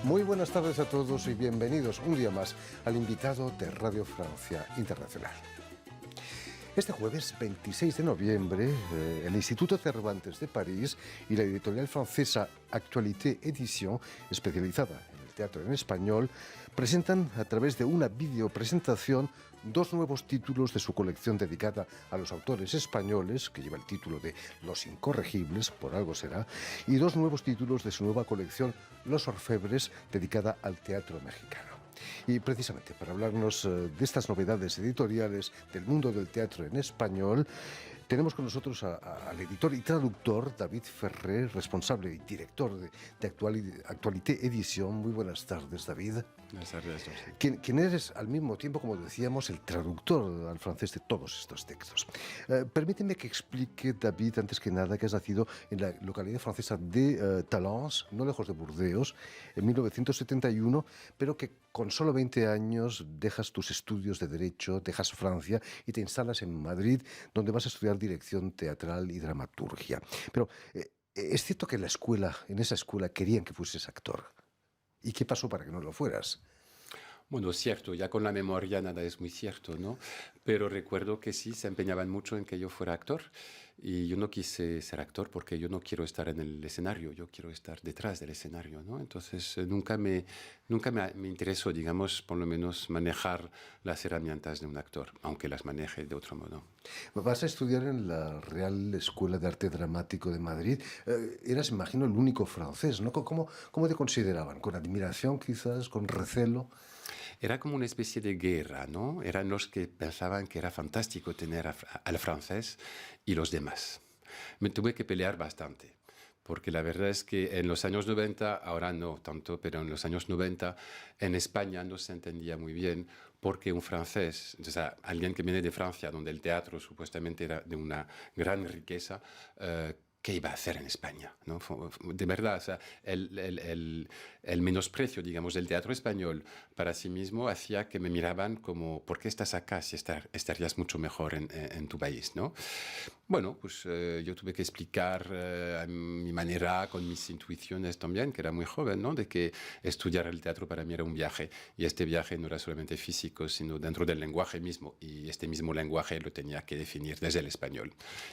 Muy buenas tardes a todos y bienvenidos un día más al invitado de Radio Francia Internacional. Este jueves 26 de noviembre, el Instituto Cervantes de París y la editorial francesa Actualité Édition, especializada en el teatro en español, presentan a través de una videopresentación dos nuevos títulos de su colección dedicada a los autores españoles, que lleva el título de Los Incorregibles, por algo será, y dos nuevos títulos de su nueva colección Los Orfebres, dedicada al teatro mexicano. Y precisamente para hablarnos de estas novedades editoriales del mundo del teatro en español, tenemos con nosotros al editor y traductor David Ferré, responsable y director de Actualité Édition. Muy buenas tardes, David. Buenas tardes. Quien eres al mismo tiempo, como decíamos, el traductor al francés de todos estos textos. Permíteme que explique, David, antes que nada, que has nacido en la localidad francesa de Talence, no lejos de Burdeos, en 1971, pero que con solo 20 años dejas tus estudios de Derecho, dejas Francia y te instalas en Madrid, donde vas a estudiar dirección teatral y dramaturgia. Pero es cierto que en esa escuela querían que fueses actor. ¿Y qué pasó para que no lo fueras? Bueno, cierto, ya con la memoria nada es muy cierto, ¿no? Pero recuerdo que sí, se empeñaban mucho en que yo fuera actor y yo no quise ser actor porque yo no quiero estar en el escenario, yo quiero estar detrás del escenario, ¿no? Entonces nunca me interesó, digamos, por lo menos manejar las herramientas de un actor, aunque las maneje de otro modo. Vas a estudiar en la Real Escuela de Arte Dramático de Madrid. Eras, imagino, el único francés, ¿no? ¿Cómo te consideraban? ¿Con admiración, quizás? ¿Con recelo? Era como una especie de guerra, ¿no? Eran los que pensaban que era fantástico tener al francés y los demás. Me tuve que pelear bastante, porque la verdad es que en los años 90, ahora no tanto, pero en los años 90 en España no se entendía muy bien por qué un francés, o sea, alguien que viene de Francia, donde el teatro supuestamente era de una gran riqueza, ¿qué iba a hacer en España? ¿No? De verdad, o sea, el menosprecio, digamos, del teatro español para sí mismo hacía que me miraban como, ¿por qué estás acá si estarías mucho mejor en tu país? ¿No? Bueno, pues yo tuve que explicar a mi manera, con mis intuiciones también, que era muy joven, ¿no? De que estudiar el teatro para mí era un viaje, y este viaje no era solamente físico, sino dentro del lenguaje mismo, y este mismo lenguaje lo tenía que definir desde el español,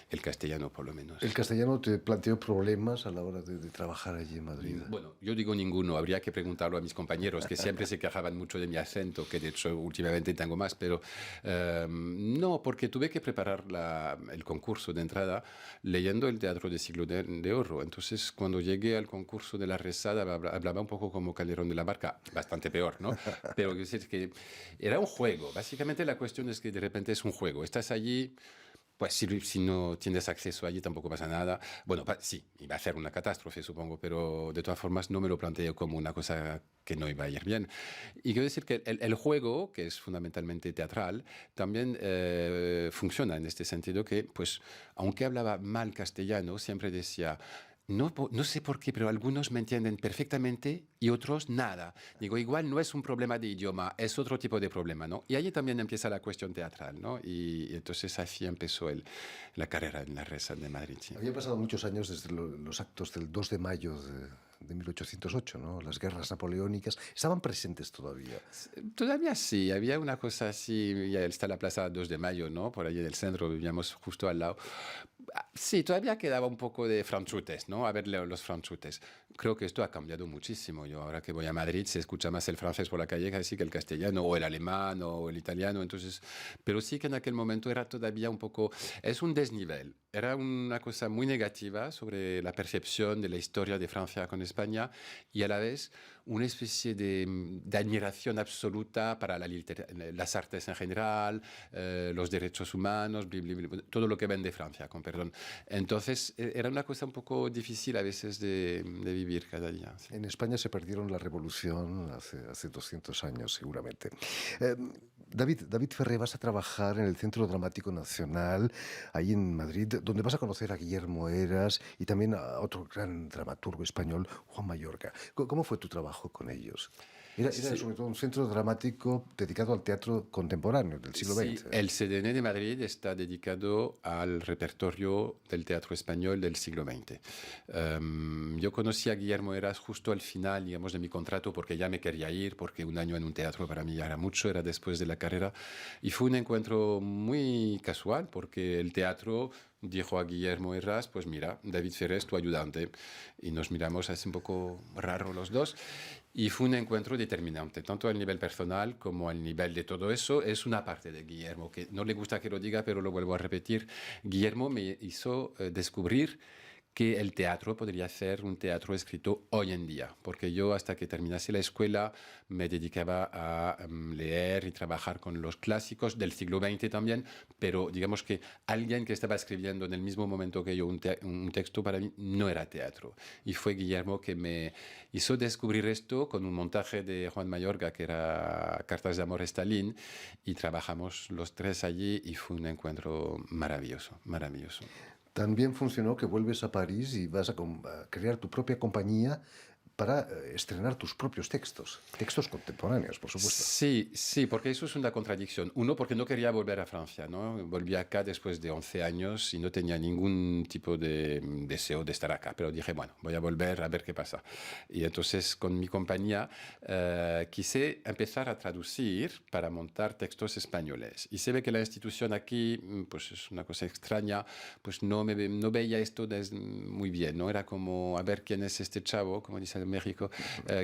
el castellano por lo menos. ¿El castellano te planteó problemas a la hora de trabajar allí en Madrid? Bueno, yo digo ninguno, habría que preguntarlo a mis compañeros, que siempre se quejaban mucho de mi acento, que de hecho últimamente tengo más, pero no, porque tuve que preparar el concurso de entrada leyendo el teatro de Siglo de Oro. Entonces, cuando llegué al concurso de la Rezada, hablaba un poco como Calderón de la Barca, bastante peor, ¿no? Pero quiero decir que era un juego. Básicamente la cuestión es que de repente es un juego. Estás allí. Pues si no tienes acceso allí tampoco pasa nada. Bueno, sí, iba a ser una catástrofe, supongo, pero de todas formas no me lo planteo como una cosa que no iba a ir bien. Y quiero decir que el juego, que es fundamentalmente teatral, también funciona en este sentido que, pues, aunque hablaba mal castellano, siempre decía... No sé por qué, pero algunos me entienden perfectamente y otros nada. Digo, igual no es un problema de idioma, es otro tipo de problema, ¿no? Y ahí también empieza la cuestión teatral, ¿no? Y entonces así empezó la carrera en la Resa de Madrid. Sí. Habían pasado muchos años desde los actos del 2 de mayo de 1808, ¿no? Las guerras napoleónicas. ¿Estaban presentes todavía? Todavía sí, había una cosa así, ya está la plaza 2 de mayo, ¿no? Por ahí en el centro, vivíamos justo al lado. Sí, todavía quedaba un poco de franchutes, ¿no? A ver los franchutes. Creo que esto ha cambiado muchísimo. Yo ahora que voy a Madrid se escucha más el francés por la calle casi que el castellano, o el alemán, o el italiano. Entonces, pero sí que en aquel momento era todavía un poco... Es un desnivel. Era una cosa muy negativa sobre la percepción de la historia de Francia con España y a la vez una especie de admiración absoluta para las artes en general, los derechos humanos, todo lo que ven de Francia, con perdón. Entonces era una cosa un poco difícil a veces de vivir cada día. Sí. En España se perdieron la revolución hace 200 años seguramente. David Ferré, vas a trabajar en el Centro Dramático Nacional, ahí en Madrid, donde vas a conocer a Guillermo Heras y también a otro gran dramaturgo español, Juan Mayorga. ¿Cómo fue tu trabajo con ellos? Era Sí. sobre todo un centro dramático dedicado al teatro contemporáneo del siglo Sí, XX. el CDN de Madrid está dedicado al repertorio del teatro español del siglo XX. Yo conocí a Guillermo Heras justo al final, digamos, de mi contrato porque ya me quería ir, porque un año en un teatro para mí ya era mucho, era después de la carrera. Y fue un encuentro muy casual porque el teatro dijo a Guillermo Heras, pues mira, David Ferrer, tu ayudante. Y nos miramos así un poco raro los dos. Y fue un encuentro determinante, tanto al nivel personal como al nivel de todo eso. Es una parte de Guillermo, que no le gusta que lo diga, pero lo vuelvo a repetir. Guillermo me hizo descubrir que el teatro podría ser un teatro escrito hoy en día, porque yo hasta que terminase la escuela me dedicaba a leer y trabajar con los clásicos del siglo XX también, pero digamos que alguien que estaba escribiendo en el mismo momento que yo un texto para mí no era teatro. Y fue Guillermo que me hizo descubrir esto con un montaje de Juan Mayorga, que era Cartas de Amor a Stalin, y trabajamos los tres allí y fue un encuentro maravilloso, maravilloso. También funcionó que vuelves a París y vas a crear tu propia compañía para estrenar tus propios textos, textos contemporáneos, por supuesto. Sí, sí, porque eso es una contradicción. Uno, porque no quería volver a Francia, ¿no? Volví acá después de 11 años y no tenía ningún tipo de deseo de estar acá, pero dije, bueno, voy a volver a ver qué pasa. Y entonces con mi compañía quise empezar a traducir para montar textos españoles. Y se ve que la institución aquí, pues es una cosa extraña, pues no veía esto muy bien, ¿no? Era como, a ver quién es este chavo, como dice en México,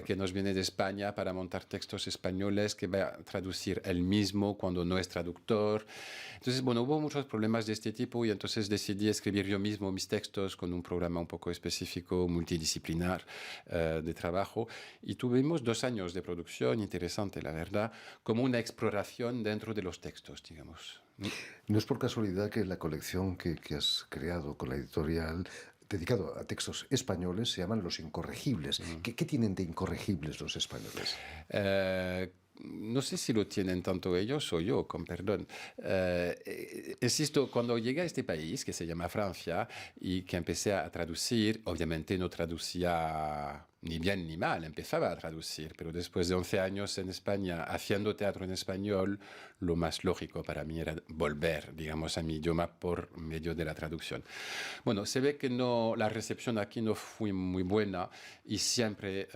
que nos viene de España para montar textos españoles que va a traducir él mismo cuando no es traductor. Entonces, bueno, hubo muchos problemas de este tipo y entonces decidí escribir yo mismo mis textos con un programa un poco específico, multidisciplinar de trabajo. Y tuvimos 2 años de producción interesante, la verdad, como una exploración dentro de los textos, digamos. No es por casualidad que la colección que has creado con la editorial dedicado a textos españoles se llaman Los Incorregibles. ¿Qué tienen de incorregibles los españoles? No sé si lo tienen tanto ellos o yo, con perdón. Insisto, cuando llegué a este país, que se llama Francia, y que empecé a traducir, obviamente no traducía ni bien ni mal, empezaba a traducir, pero después de 11 años en España, haciendo teatro en español, lo más lógico para mí era volver, digamos, a mi idioma por medio de la traducción. Bueno, se ve que no, la recepción aquí no fue muy buena y siempre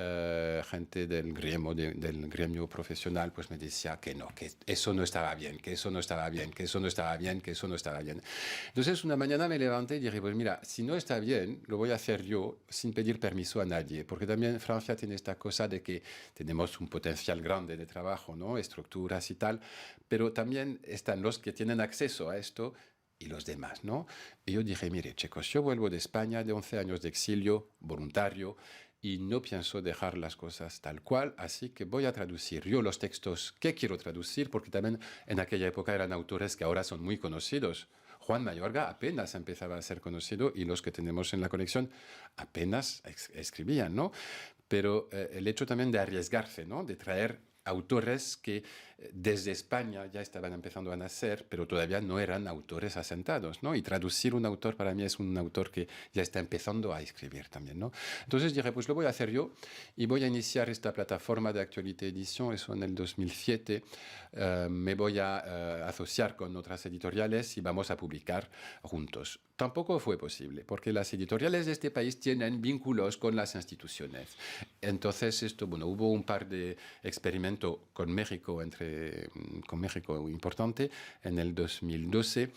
gente del gremio profesional pues me decía que no, que eso no estaba bien, que eso no estaba bien, que eso no estaba bien, que eso no estaba bien. Entonces una mañana me levanté y dije, pues mira, si no está bien, lo voy a hacer yo sin pedir permiso a nadie, porque también Francia tiene esta cosa de que tenemos un potencial grande de trabajo, ¿no? Estructuras y tal, pero también están los que tienen acceso a esto y los demás, ¿no? Y yo dije, mire, chicos, yo vuelvo de España de 11 años de exilio voluntario y no pienso dejar las cosas tal cual, así que voy a traducir yo los textos que quiero traducir, porque también en aquella época eran autores que ahora son muy conocidos. Juan Mayorga apenas empezaba a ser conocido y los que tenemos en la colección apenas escribían, ¿no? Pero el hecho también de arriesgarse, ¿no? De traer autores que desde España ya estaban empezando a nacer, pero todavía no eran autores asentados, ¿no? Y traducir un autor para mí es un autor que ya está empezando a escribir también, ¿no? Entonces dije, pues lo voy a hacer yo y voy a iniciar esta plataforma de Actualité Edition, eso en el 2007. Me voy a asociar con otras editoriales y vamos a publicar juntos. Tampoco fue posible, porque las editoriales de este país tienen vínculos con las instituciones. Entonces, bueno, hubo un par de experimentos con México importante en el 2012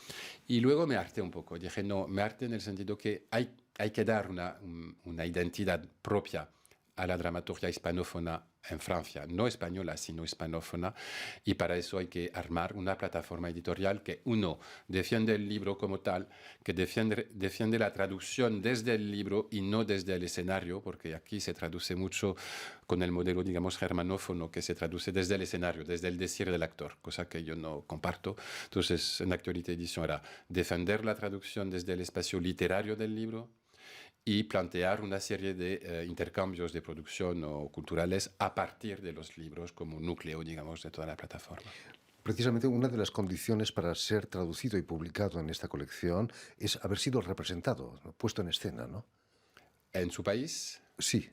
y luego me harté un poco. Dije, no, me harté en el sentido que hay que dar una identidad propia a la dramaturgia hispanófona en Francia, no española, sino hispanófona, y para eso hay que armar una plataforma editorial que, uno, defiende el libro como tal, que defiende la traducción desde el libro y no desde el escenario, porque aquí se traduce mucho con el modelo, digamos, germanófono, que se traduce desde el escenario, desde el decir del actor, cosa que yo no comparto. Entonces, en Actualité Edition era defender la traducción desde el espacio literario del libro, y plantear una serie de intercambios de producción o culturales a partir de los libros como núcleo, digamos, de toda la plataforma. Precisamente una de las condiciones para ser traducido y publicado en esta colección es haber sido representado, ¿no? Puesto en escena, ¿no? En su país, Sí.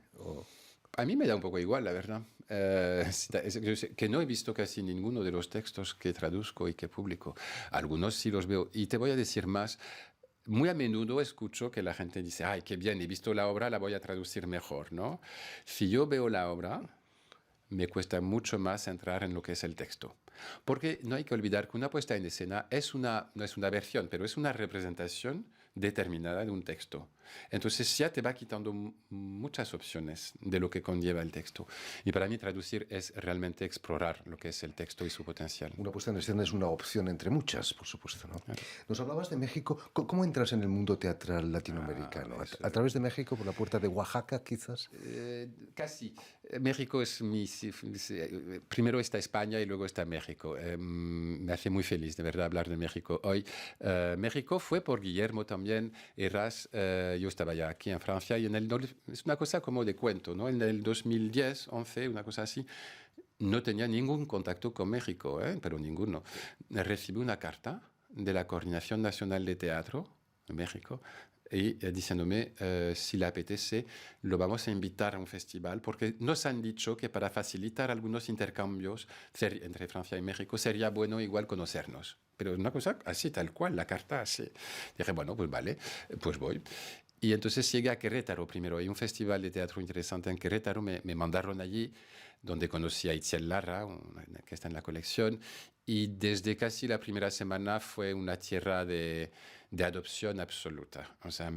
A mí me da un poco igual, la verdad. Yo sé que no he visto casi ninguno de los textos que traduzco y que publico. Algunos sí los veo. Y te voy a decir más. Muy a menudo escucho que la gente dice, ay, qué bien, he visto la obra, la voy a traducir mejor, ¿no? Si yo veo la obra, me cuesta mucho más entrar en lo que es el texto. Porque no hay que olvidar que una puesta en escena no es una versión, pero es una representación determinada de un texto. Entonces ya te va quitando muchas opciones de lo que conlleva el texto. Y para mí traducir es realmente explorar lo que es el texto y su potencial. Una puesta en escena es una opción entre muchas, por supuesto, ¿no? Claro. Nos hablabas de México. ¿Cómo entras en el mundo teatral latinoamericano? ¿A través de México, por la puerta de Oaxaca, quizás? Casi. México es primero está España y luego está México. Me hace muy feliz, de verdad, hablar de México hoy. México fue por Guillermo también. Yo estaba ya aquí en Francia y es una cosa como de cuento, ¿no? En el 2010, 11, una cosa así, no tenía ningún contacto con México, pero ninguno. Recibí una carta de la Coordinación Nacional de Teatro de México y diciéndome si le apetece, lo vamos a invitar a un festival, porque nos han dicho que para facilitar algunos intercambios entre Francia y México sería bueno igual conocernos. Pero una cosa así, tal cual, la carta así. Dije, bueno, pues vale, pues voy. Y entonces llegué a Querétaro primero. Hay un festival de teatro interesante en Querétaro. Me mandaron allí, donde conocí a Itziel Lara, que está en la colección. Y desde casi la primera semana fue una tierra de adopción absoluta. O sea,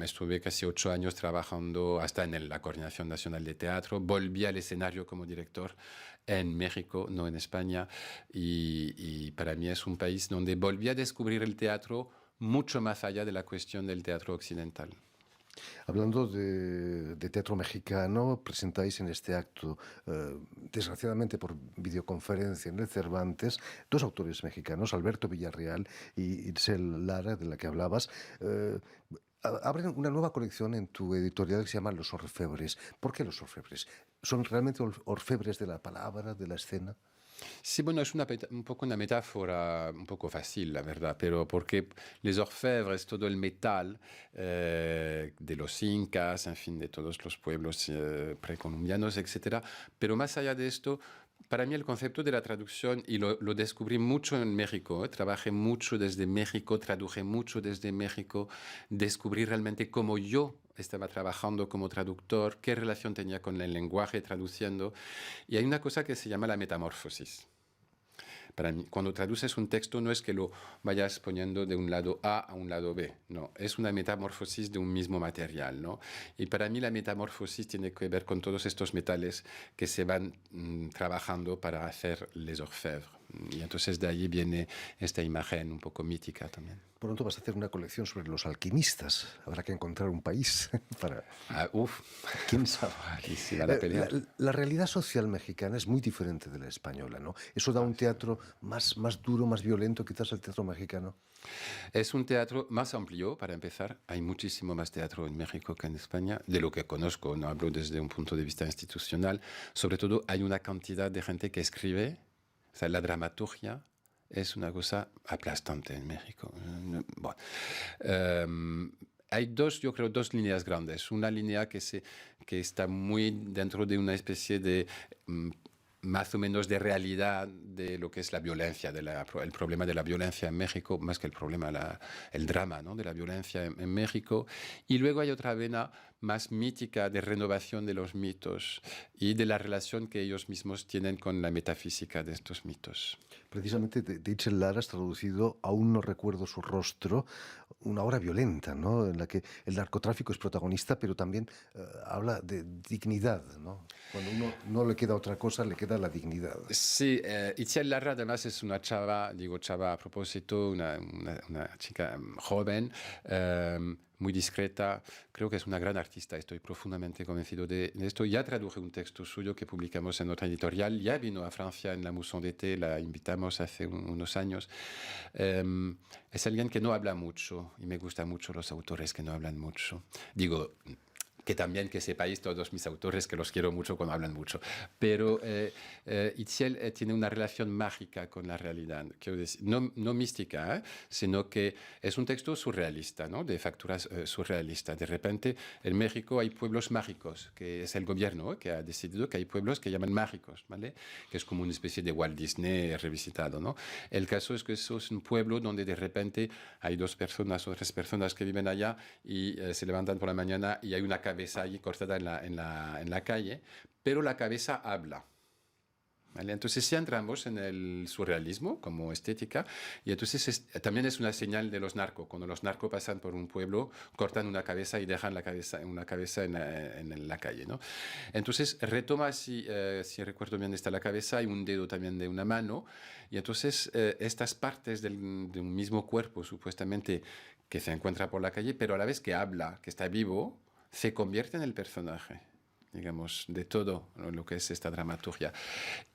estuve casi 8 años trabajando hasta en la Coordinación Nacional de Teatro. Volví al escenario como director en México, no en España. Y para mí es un país donde volví a descubrir el teatro mucho más allá de la cuestión del teatro occidental. Hablando de teatro mexicano, presentáis en este acto, desgraciadamente por videoconferencia en el Cervantes, dos autores mexicanos, Alberto Villarreal y Itziel Lara, de la que hablabas. Abren una nueva colección en tu editorial que se llama Los Orfebres. ¿Por qué los orfebres? ¿Son realmente orfebres de la palabra, de la escena? Sí, bueno, es un poco una metáfora un poco fácil, la verdad, pero porque les orfebres, todo el metal de los incas, en fin, de todos los pueblos precolombianos, etcétera. Pero más allá de esto, para mí el concepto de la traducción, y lo descubrí mucho en México, trabajé mucho desde México, traduje mucho desde México, descubrí realmente cómo yo estaba trabajando como traductor, qué relación tenía con el lenguaje traduciendo. Y hay una cosa que se llama la metamorfosis. Para mí, cuando traduces un texto no es que lo vayas poniendo de un lado A a un lado B, no, es una metamorfosis de un mismo material, ¿no? Y para mí la metamorfosis tiene que ver con todos estos metales que se van trabajando para hacer les orfèvres. Y entonces de allí viene esta imagen un poco mítica también. Pronto vas a hacer una colección sobre los alquimistas. Habrá que encontrar un país para... ¿Quién sabe? Aquí sí va la pelea. La realidad social mexicana es muy diferente de la española, ¿no? Eso da un teatro más duro, más violento, quizás el teatro mexicano. Es un teatro más amplio, para empezar. Hay muchísimo más teatro en México que en España, de lo que conozco, no hablo desde un punto de vista institucional. Sobre todo hay una cantidad de gente que escribe, o sea, la dramaturgia es una cosa aplastante en México. Bueno, hay yo creo, dos líneas grandes. Una línea que está muy dentro de una especie de más o menos de realidad de lo que es la violencia, el problema de la violencia en México, más que el problema, el drama, ¿no?, de la violencia en México. Y luego hay otra vena más mítica de renovación de los mitos y de la relación que ellos mismos tienen con la metafísica de estos mitos. Precisamente de Itziel Lara has traducido Aún no recuerdo su rostro, una obra violenta, ¿no?, en la que el narcotráfico es protagonista, pero también habla de dignidad, ¿no? Cuando uno no le queda otra cosa, le queda la dignidad. Sí, Itziel Lara además es una chava, digo chava a propósito, una chica joven, muy discreta, creo que es una gran artista, estoy profundamente convencido de esto. Ya traduje un texto suyo que publicamos en otra editorial, ya vino a Francia en la Mousson d'été, la invitamos hace unos años. Es alguien que no habla mucho y me gustan mucho los autores que no hablan mucho. Digo, que también que sepáis todos mis autores, que los quiero mucho cuando hablan mucho. Pero Itziel tiene una relación mágica con la realidad, quiero decir, no mística, sino que es un texto surrealista, ¿no? De facturas surrealistas. De repente, en México hay pueblos mágicos, que es el gobierno que ha decidido que hay pueblos que llaman mágicos, ¿vale? Que es como una especie de Walt Disney revisitado, ¿no? El caso es que eso es un pueblo donde de repente hay 2 personas o 3 personas que viven allá y se levantan por la mañana y hay una cabeza ahí cortada en la calle, pero la cabeza habla. ¿Vale? Entonces sí entramos en el surrealismo como estética y entonces también es una señal de los narcos. Cuando los narcos pasan por un pueblo, cortan una cabeza y dejan una cabeza en la calle, ¿no? Entonces retoma, si recuerdo bien, está la cabeza y un dedo también de una mano y entonces estas partes de un mismo cuerpo supuestamente que se encuentra por la calle, pero a la vez que habla, que está vivo, se convierte en el personaje, digamos, de todo lo que es esta dramaturgia.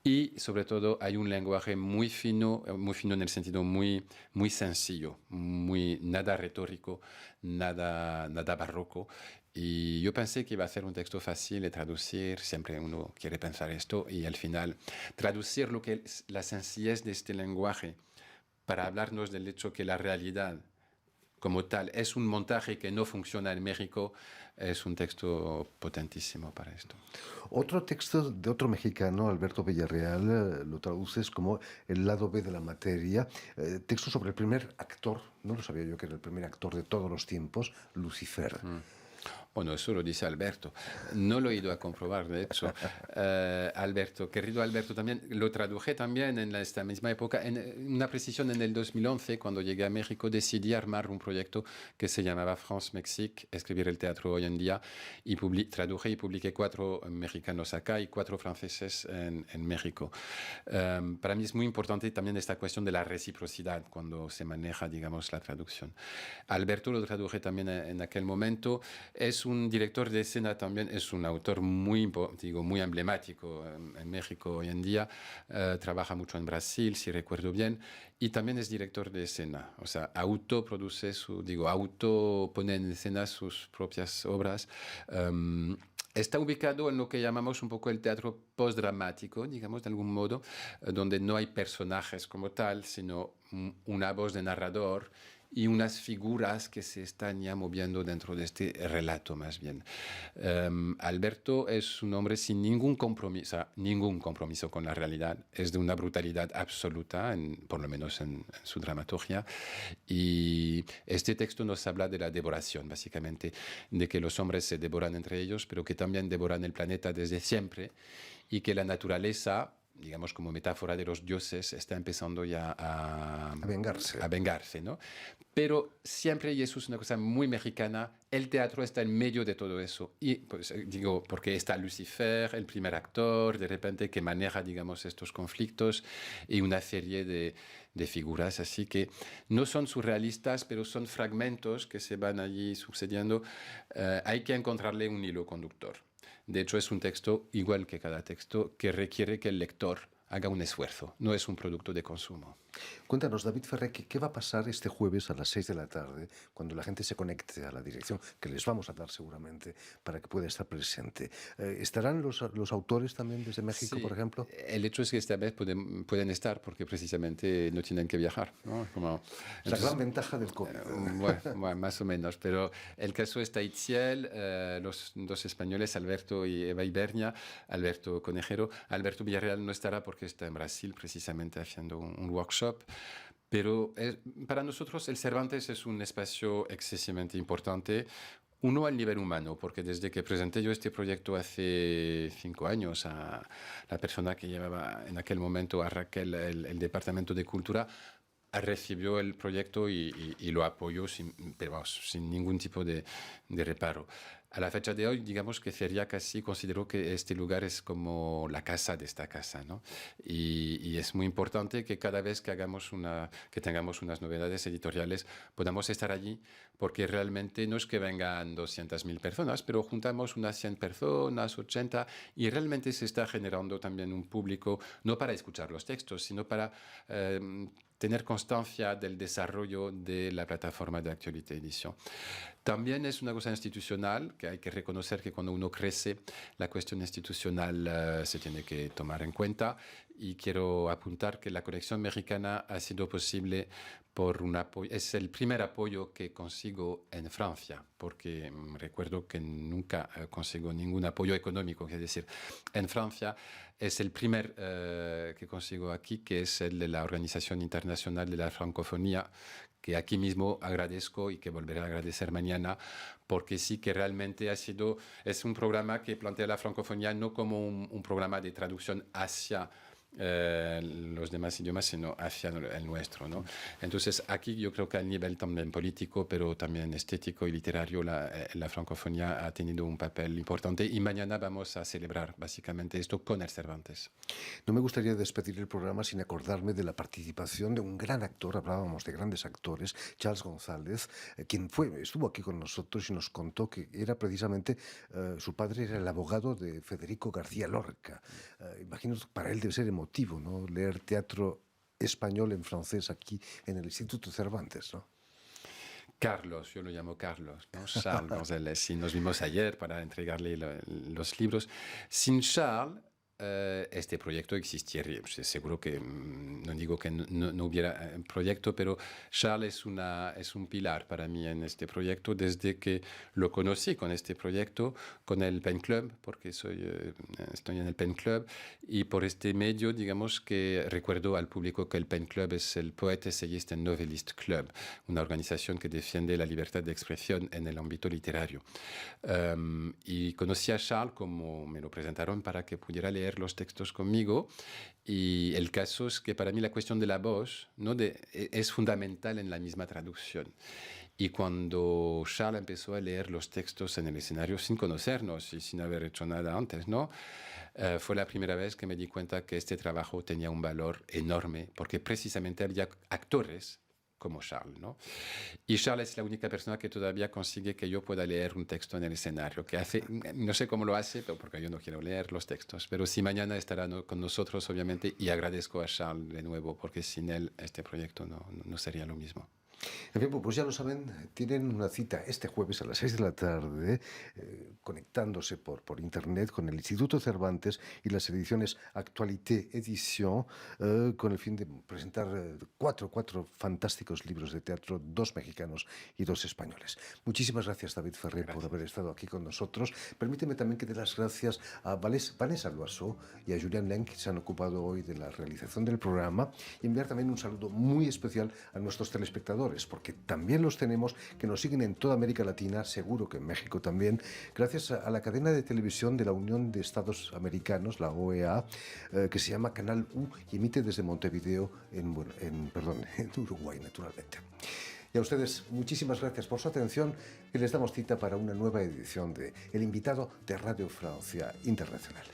Y sobre todo hay un lenguaje muy fino en el sentido muy, muy sencillo, nada retórico, nada barroco. Y yo pensé que iba a ser un texto fácil de traducir, siempre uno quiere pensar esto, y al final traducir lo que es la sencillez de este lenguaje para hablarnos del hecho que la realidad como tal es un montaje que no funciona en México, es un texto potentísimo para esto. Otro texto de otro mexicano, Alberto Villarreal, lo traduces como El lado B de la materia, texto sobre el primer actor, no lo sabía yo que era el primer actor de todos los tiempos, Lucifer. Bueno, eso lo dice Alberto. No lo he ido a comprobar, de hecho. Alberto, querido Alberto, también lo traduje también en esta misma época. En una precisión, en el 2011, cuando llegué a México, decidí armar un proyecto que se llamaba France-Mexique, escribir el teatro hoy en día, y traduje y publiqué 4 mexicanos acá y 4 franceses en México. Para mí es muy importante también esta cuestión de la reciprocidad cuando se maneja, digamos, la traducción. Alberto lo traduje también en aquel momento. Es un director de escena también, es un autor muy emblemático en México hoy en día. Trabaja mucho en Brasil, si recuerdo bien, y también es director de escena. O sea, pone en escena sus propias obras. Está ubicado en lo que llamamos un poco el teatro postdramático, digamos, de algún modo, donde no hay personajes como tal, sino una voz de narrador y unas figuras que se están ya moviendo dentro de este relato, más bien. Alberto es un hombre sin ningún compromiso con la realidad. Es de una brutalidad absoluta, por lo menos en su dramaturgia. Y este texto nos habla de la devoración, básicamente, de que los hombres se devoran entre ellos, pero que también devoran el planeta desde siempre y que la naturaleza, digamos como metáfora de los dioses, está empezando ya a vengarse, ¿no? Pero siempre, y eso es una cosa muy mexicana, el teatro está en medio de todo eso. Y pues, digo, porque está Lucifer, el primer actor, de repente que maneja, digamos, estos conflictos y una serie de figuras así que no son surrealistas, pero son fragmentos que se van allí sucediendo. Hay que encontrarle un hilo conductor. De hecho, es un texto, igual que cada texto, que requiere que el lector haga un esfuerzo. No es un producto de consumo. Cuéntanos, David Ferrer, ¿qué va a pasar este jueves a las 6 de la tarde cuando la gente se conecte a la dirección, que les vamos a dar seguramente para que pueda estar presente? ¿Estarán los autores también desde México, Sí, por ejemplo? el hecho es que esta vez pueden estar porque precisamente no tienen que viajar, ¿no? Es la gran ventaja del COVID. Bueno, más o menos, pero el caso está Itziel, los 2 españoles, Alberto y Eva Ibernia, Alberto Conejero. Alberto Villarreal no estará porque está en Brasil precisamente haciendo un workshop. Pero para nosotros el Cervantes es un espacio excesivamente importante. Uno, al nivel humano, porque desde que presenté yo este proyecto hace 5 años a la persona que llevaba en aquel momento a Raquel el Departamento de Cultura, recibió el proyecto y lo apoyó sin ningún tipo de reparo. A la fecha de hoy, digamos que Feria casi consideró que este lugar es como la casa de esta casa, ¿no? Y es muy importante que cada vez que tengamos unas novedades editoriales podamos estar allí, porque realmente no es que vengan 200.000 personas, pero juntamos unas 100 personas, 80, y realmente se está generando también un público, no para escuchar los textos, sino para tener constancia del desarrollo de la plataforma de Actualité Edición. También es una cosa institucional porque hay que reconocer que cuando uno crece, la cuestión institucional se tiene que tomar en cuenta. Y quiero apuntar que la conexión mexicana ha sido posible por un apoyo, es el primer apoyo que consigo en Francia, porque recuerdo que nunca consigo ningún apoyo económico, es decir, en Francia es el primer que consigo aquí, que es el de la Organización Internacional de la Francofonía, que aquí mismo agradezco y que volveré a agradecer mañana, porque sí que realmente es un programa que plantea la francofonía no como un programa de traducción hacia los demás idiomas, sino hacia el nuestro, ¿no? Entonces, aquí yo creo que a nivel también político, pero también estético y literario, la francofonía ha tenido un papel importante y mañana vamos a celebrar básicamente esto con el Cervantes. No me gustaría despedir el programa sin acordarme de la participación de un gran actor, hablábamos de grandes actores, Charles González, quien estuvo aquí con nosotros y nos contó que era precisamente, su padre era el abogado de Federico García Lorca. Imagino que para él debe ser emotivo, ¿no? Leer teatro español en francés aquí en el Instituto Cervantes, ¿no? Carlos, yo lo llamo Carlos, ¿no? Charles González. Sí, nos vimos ayer para entregarle los libros. Sin Charles, este proyecto existiría. Seguro que no digo que no hubiera proyecto, pero Charles es un pilar para mí en este proyecto desde que lo conocí con este proyecto, con el Pen Club, porque estoy en el Pen Club, y por este medio, digamos que recuerdo al público que el Pen Club es el Poète Essayiste Novelist Club, una organización que defiende la libertad de expresión en el ámbito literario. Y conocí a Charles como me lo presentaron para que pudiera leer los textos conmigo, y el caso es que para mí la cuestión de la voz, ¿no? es fundamental en la misma traducción. Y cuando Charles empezó a leer los textos en el escenario sin conocernos y sin haber hecho nada antes, ¿no? Fue la primera vez que me di cuenta que este trabajo tenía un valor enorme, porque precisamente había actores como Charles, ¿no? Y Charles es la única persona que todavía consigue que yo pueda leer un texto en el escenario, que hace, no sé cómo lo hace, pero porque yo no quiero leer los textos, pero sí mañana estará con nosotros, obviamente, y agradezco a Charles de nuevo, porque sin él este proyecto no sería lo mismo. En fin, pues ya lo saben, tienen una cita este jueves a las 6 de la tarde, conectándose por internet con el Instituto Cervantes y las ediciones Actualité Edition, con el fin de presentar cuatro fantásticos libros de teatro, 2 mexicanos y 2 españoles. Muchísimas gracias, David Ferrer, por haber estado aquí con nosotros. Permíteme también que dé las gracias a Vanessa Loiseau y a Julián Lenk, que se han ocupado hoy de la realización del programa, y enviar también un saludo muy especial a nuestros telespectadores, porque también los tenemos que nos siguen en toda América Latina, seguro que en México también, gracias a la cadena de televisión de la Unión de Estados Americanos, la OEA, que se llama Canal U y emite desde Montevideo, en Uruguay, naturalmente. Y a ustedes, muchísimas gracias por su atención y les damos cita para una nueva edición de El Invitado de Radio Francia Internacional.